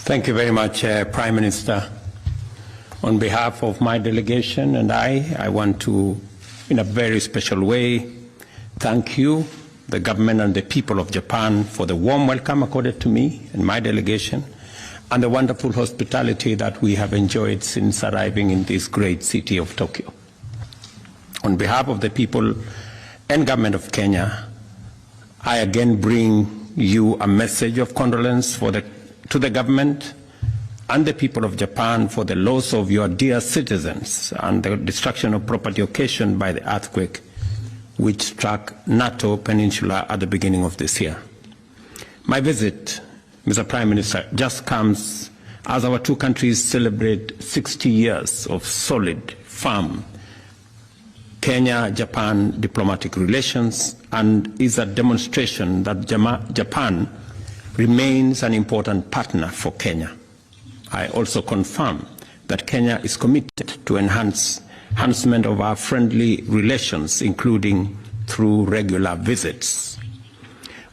Thank you very much, Prime Minister. On behalf of my delegation and I want to, in a very special way, thank you, the government and the people of Japan, for the warm welcome accorded to me and my delegation, and the wonderful hospitality that we have enjoyed since arriving in this great city of Tokyo. On behalf of the people and government of Kenya, I again bring you a message of condolence to the government and the people of Japan for the loss of your dear citizens and the destruction of property occasioned by the earthquake which struck Nato Peninsula at the beginning of this year. My visit, Mr. Prime Minister, just comes as our two countries celebrate 60 years of solid, firm Kenya-Japan diplomatic relations, and is a demonstration that Japan remains an important partner for Kenya. I also confirm that Kenya is committed to enhancement of our friendly relations, including through regular visits.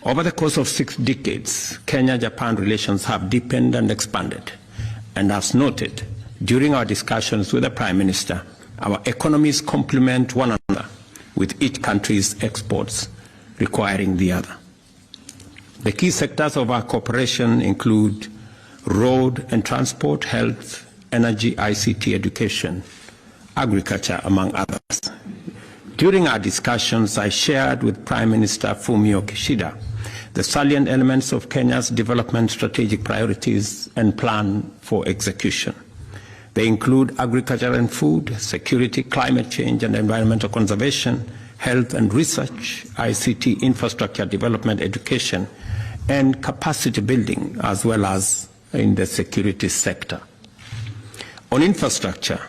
Over the course of 6 decades, Kenya-Japan relations have deepened and expanded. And as noted during our discussions with the Prime Minister, our economies complement one another, with each country's exports requiring the other. The key sectors of our cooperation include road and transport, health, energy, ICT, education, agriculture, among others. During our discussions, I shared with Prime Minister Fumio Kishida the salient elements of Kenya's development strategic priorities and plan for execution. They include agriculture and food, security, climate change and environmental conservation, health and research, ICT, infrastructure development, education, and capacity building, as well as in the security sector. On infrastructure,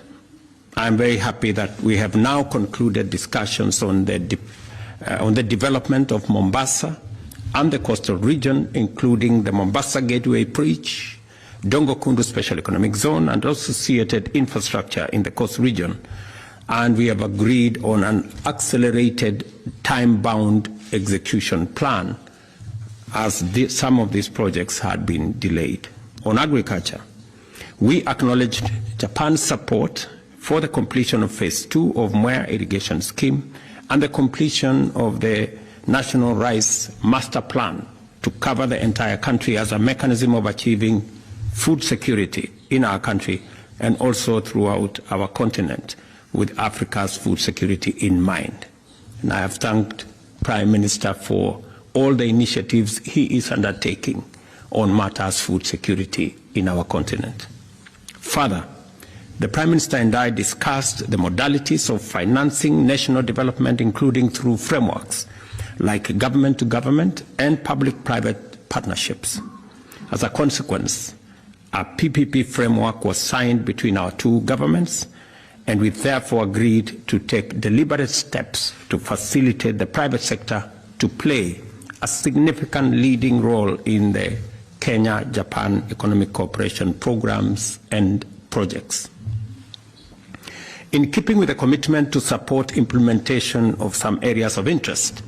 I am very happy that we have now concluded discussions on the development of Mombasa and the coastal region, including the Mombasa Gateway Bridge, Dongo Kundu Special Economic Zone, and associated infrastructure in the coast region. And we have agreed on an accelerated, time-bound execution plan, as some of these projects had been delayed. On agriculture, we acknowledged Japan's support for the completion of Phase 2 of Mwea Irrigation Scheme and the completion of the National Rice Master Plan to cover the entire country as a mechanism of achieving food security in our country and also throughout our continent, with Africa's food security in mind. And I have thanked Prime Minister for all the initiatives he is undertaking on matters food security in our continent. Further, the Prime Minister and I discussed the modalities of financing national development, including through frameworks like government-to-government and public-private partnerships. As a consequence, a PPP framework was signed between our two governments, and we therefore agreed to take deliberate steps to facilitate the private sector to play a significant leading role in the Kenya-Japan economic cooperation programs and projects. In keeping with the commitment to support implementation of some areas of interest,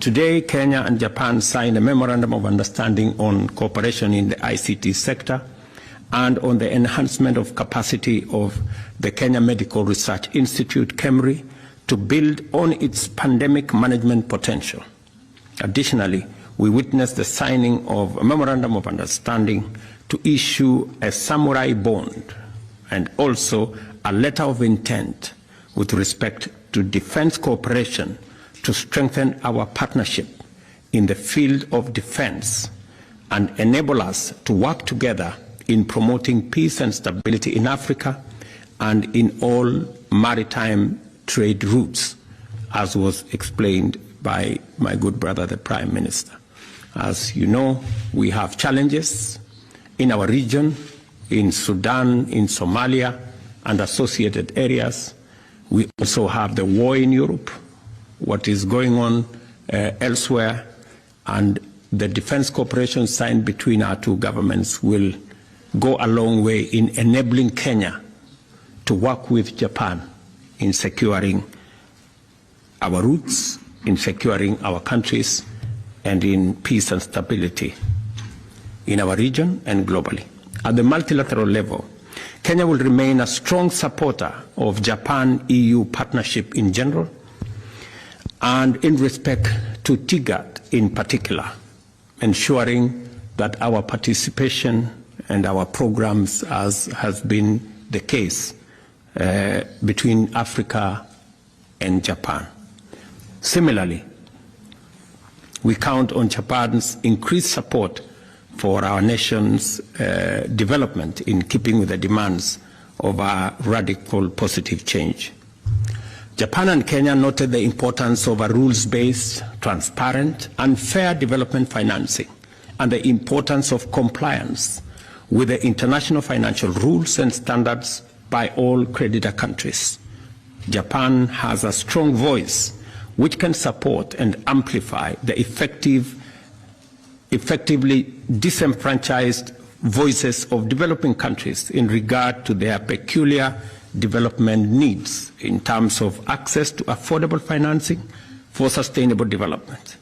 today Kenya and Japan signed a memorandum of understanding on cooperation in the ICT sector and on the enhancement of capacity of the Kenya Medical Research Institute, KEMRI, to build on its pandemic management potential. Additionally, we witnessed the signing of a memorandum of understanding to issue a samurai bond and also a letter of intent with respect to defense cooperation to strengthen our partnership in the field of defense and enable us to work together in promoting peace and stability in Africa and in all maritime trade routes, as was explained by my good brother, the Prime Minister. As you know, we have challenges in our region, in Sudan, in Somalia, and associated areas. We also have the war in Europe, what is going on elsewhere, and the defense cooperation signed between our two governments will go a long way in enabling Kenya to work with Japan in securing our roots, in securing our countries, and in peace and stability in our region and globally. At the multilateral level, Kenya will remain a strong supporter of Japan-EU partnership in general, and in respect to TIGAD in particular, ensuring that our participation and our programs, as has been the case between Africa and Japan. Similarly, we count on Japan's increased support for our nation's development in keeping with the demands of our radical positive change. Japan and Kenya noted the importance of a rules-based, transparent, and fair development financing, and the importance of compliance with the international financial rules and standards by all creditor countries. Japan has a strong voice which can support and amplify the effectively disenfranchised voices of developing countries in regard to their peculiar development needs in terms of access to affordable financing for sustainable development.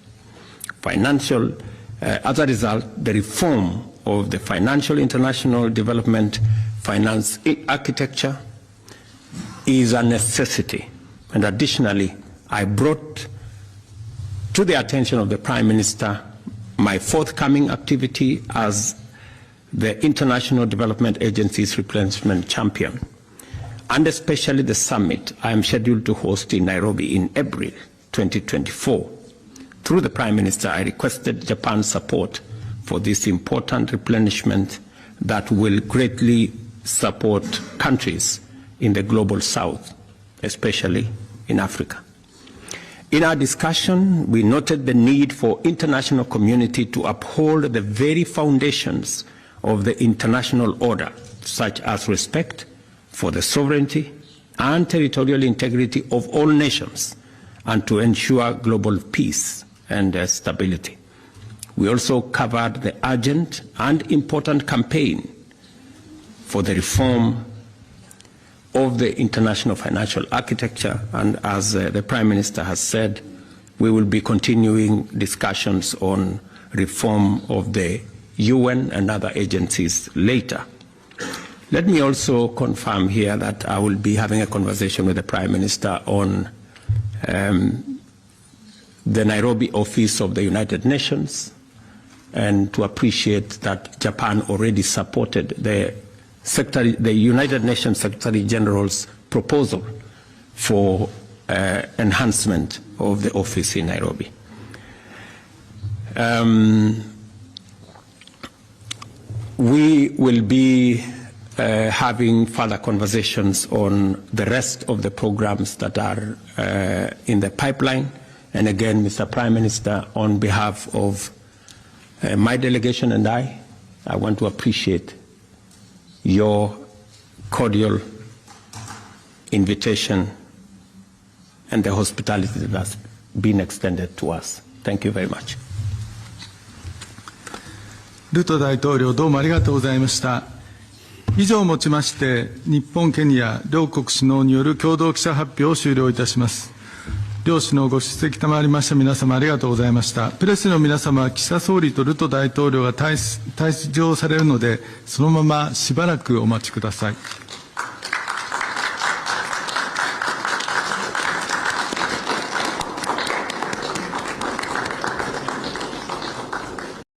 As a result, the reform of the financial international development finance architecture is a necessity. And additionally, I brought to the attention of the Prime Minister my forthcoming activity as the International Development Agency's replenishment champion, and especially the summit I am scheduled to host in Nairobi in April 2024. Through the Prime Minister, I requested Japan's support for this important replenishment that will greatly support countries in the global south, especially in Africa. In our discussion, we noted the need for international community to uphold the very foundations of the international order, such as respect for the sovereignty and territorial integrity of all nations, and to ensure global peace and stability. We also covered the urgent and important campaign for the reform of the international financial architecture, and as the Prime Minister has said, we will be continuing discussions on reform of the UN and other agencies later. Let me also confirm here that I will be having a conversation with the Prime Minister on the Nairobi office of the United Nations, and to appreciate that Japan already supported the United Nations Secretary General's proposal for enhancement of the office in Nairobi. We will be having further conversations on the rest of the programs that are in the pipeline. And again, Mr. Prime Minister, on behalf of my delegation and I want to appreciate your cordial invitation and the hospitality that has been extended to us. Thank you very much. ルト大統領、どうもありがとうございました。以上をもちまして、日本、ケニア両国首脳による共同記者発表を終了いたします。両首脳ご出席賜りました皆様ありがとうございました。プレスの皆様は岸田総理とルト大統領が退場されるので、そのまましばらくお待ちください。